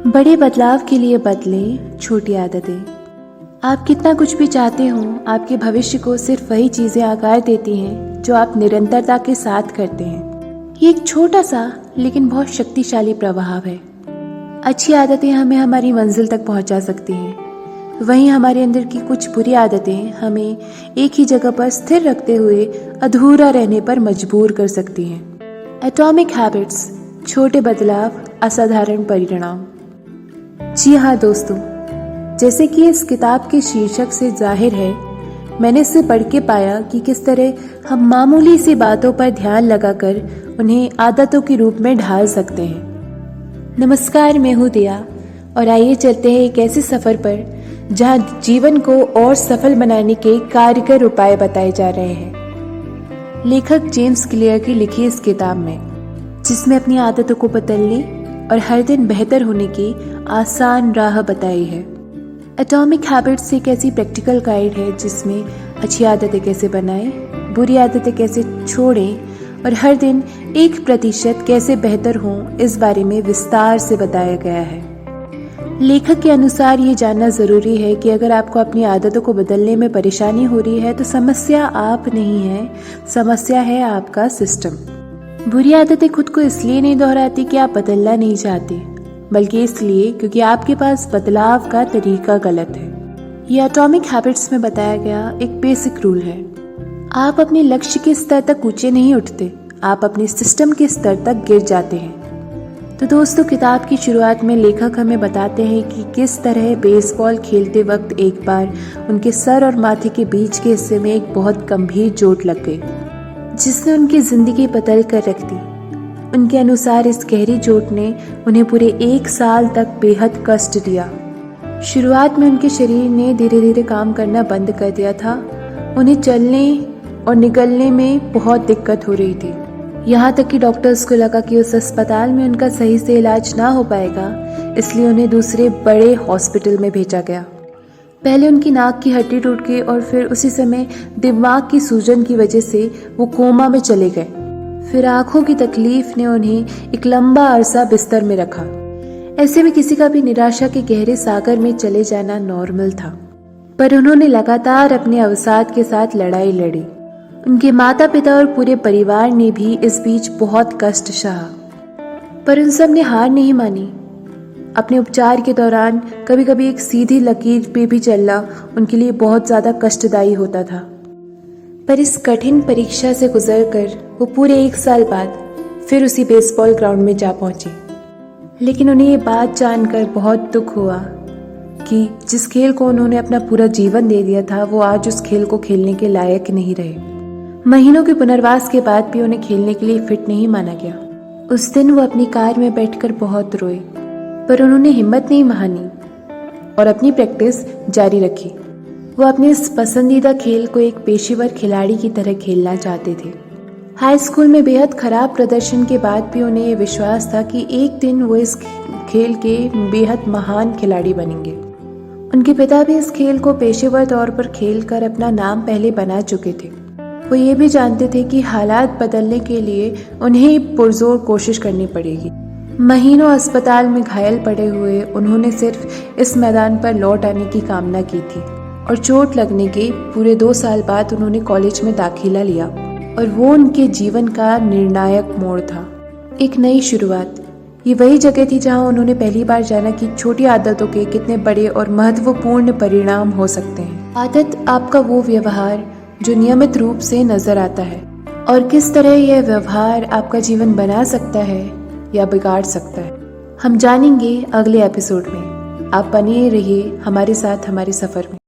बड़े बदलाव के लिए बदलें छोटी आदतें। आप कितना कुछ भी चाहते हो, आपके भविष्य को सिर्फ वही चीजें आकार देती हैं जो आप निरंतरता के साथ करते हैं। ये एक छोटा सा लेकिन बहुत शक्तिशाली प्रभाव है। अच्छी आदतें हमें हमारी मंजिल तक पहुंचा सकती हैं, वहीं हमारे अंदर की कुछ बुरी आदतें हमें एक ही जगह पर स्थिर रखते हुए अधूरा रहने पर मजबूर कर सकती हैं। एटॉमिक हैबिट्स, छोटे बदलाव, असाधारण परिणाम। जी हाँ दोस्तों, जैसे कि इस किताब के शीर्षक से जाहिर है, मैंने इसे पढ़ के पाया कि किस तरह हम मामूली सी बातों पर ध्यान लगाकर उन्हें आदतों के रूप में ढाल सकते हैं। नमस्कार, मैं हूँ दिया और आइए चलते हैं एक ऐसे सफर पर जहाँ जीवन को और सफल बनाने के कारगर उपाय बताए जा रहे हैं। लेखक जेम्स क्लियर की लिखी इस किताब में, जिसमें अपनी आदतों को बदलने और हर दिन बेहतर होने की आसान राह बताई है। एटॉमिक हैबिट्स एक ऐसी प्रैक्टिकल गाइड है जिसमें अच्छी आदतें कैसे बनाएं, बुरी आदतें कैसे छोड़ें और हर दिन 1% कैसे बेहतर हों, इस बारे में विस्तार से बताया गया है। लेखक के अनुसार ये जानना ज़रूरी है कि अगर आपको अपनी आदतों को बदलने में परेशानी हो रही है तो समस्या आप नहीं है, समस्या है आपका सिस्टम। बुरी आदतें खुद को इसलिए नहीं दोहराती कि आप बदलना नहीं चाहते, बल्कि इसलिए क्योंकि आपके पास बदलाव का तरीका गलत है। ये एटॉमिक हैबिट्स में बताया गया एक बेसिक रूल है। आप अपने लक्ष्य के स्तर तक ऊंचे नहीं उठते, आप अपने सिस्टम के स्तर तक गिर जाते हैं। तो दोस्तों, किताब की शुरुआत में लेखक हमें बताते हैं कि किस तरह बेसबॉल खेलते वक्त एक बार उनके सर और माथे के बीच के हिस्से में एक बहुत गंभीर चोट लग गई, जिसने उनकी जिंदगी बदल कर रख दी। उनके अनुसार इस गहरी चोट ने उन्हें पूरे 1 साल तक बेहद कष्ट दिया। शुरुआत में उनके शरीर ने धीरे धीरे काम करना बंद कर दिया था। उन्हें चलने और निकलने में बहुत दिक्कत हो रही थी, यहाँ तक कि डॉक्टर्स को लगा कि उस अस्पताल में उनका सही से इलाज ना हो पाएगा, इसलिए उन्हें दूसरे बड़े हॉस्पिटल में भेजा गया। पहले उनकी नाक की हड्डी टूट गई और फिर उसी समय दिमाग की सूजन की वजह से वो कोमा में चले गए। फिर आंखों की तकलीफ ने उन्हें एक लंबा अरसा बिस्तर में रखा। ऐसे में किसी का भी निराशा के गहरे सागर में चले जाना नॉर्मल था, पर उन्होंने लगातार अपने अवसाद के साथ लड़ाई लड़ी। उनके माता पिता और पूरे परिवार ने भी इस बीच बहुत कष्ट सहा, पर उन सब ने हार नहीं मानी। अपने उपचार के दौरान कभी कभी एक सीधी लकीर पे भी चलना उनके लिए बहुत ज्यादा कष्टदायी होता था। पर इस कठिन परीक्षा से गुजरकर वो पूरे 1 साल बाद फिर उसी बेसबॉल ग्राउंड में जा पहुंची। लेकिन उन्हें ये बात जानकर बहुत दुख हुआ कि जिस खेल को उन्होंने अपना पूरा जीवन दे दिया था, वो आज उस खेल को खेलने के लायक नहीं रहे। महीनों के पुनर्वास के बाद भी उन्हें खेलने के लिए फिट नहीं माना गया। उस दिन वो अपनी कार में बैठकर बहुत रोए, पर उन्होंने हिम्मत नहीं हारी और अपनी प्रैक्टिस जारी रखी। वो अपने इस पसंदीदा खेल को एक पेशेवर खिलाड़ी की तरह खेलना चाहते थे। हाई स्कूल में बेहद खराब प्रदर्शन के बाद भी उन्हें ये विश्वास था कि एक दिन वो इस खेल के बेहद महान खिलाड़ी बनेंगे। उनके पिता भी इस खेल को पेशेवर तौर पर खेलकर अपना नाम पहले बना चुके थे। वो ये भी जानते थे कि हालात बदलने के लिए उन्हें पुरजोर कोशिश करनी पड़ेगी। महीनों अस्पताल में घायल पड़े हुए उन्होंने सिर्फ इस मैदान पर लौट आने की कामना की थी और चोट लगने के पूरे 2 साल बाद उन्होंने कॉलेज में दाखिला लिया और वो उनके जीवन का निर्णायक मोड़ था, एक नई शुरुआत। ये वही जगह थी जहां उन्होंने पहली बार जाना कि छोटी आदतों के कितने बड़े और महत्वपूर्ण परिणाम हो सकते हैं। आदत आपका वो व्यवहार जो नियमित रूप से नजर आता है और किस तरह यह व्यवहार आपका जीवन बना सकता है या बिगाड़ सकता है, हम जानेंगे अगले एपिसोड में। आप बने रहिए हमारे साथ हमारे सफर में।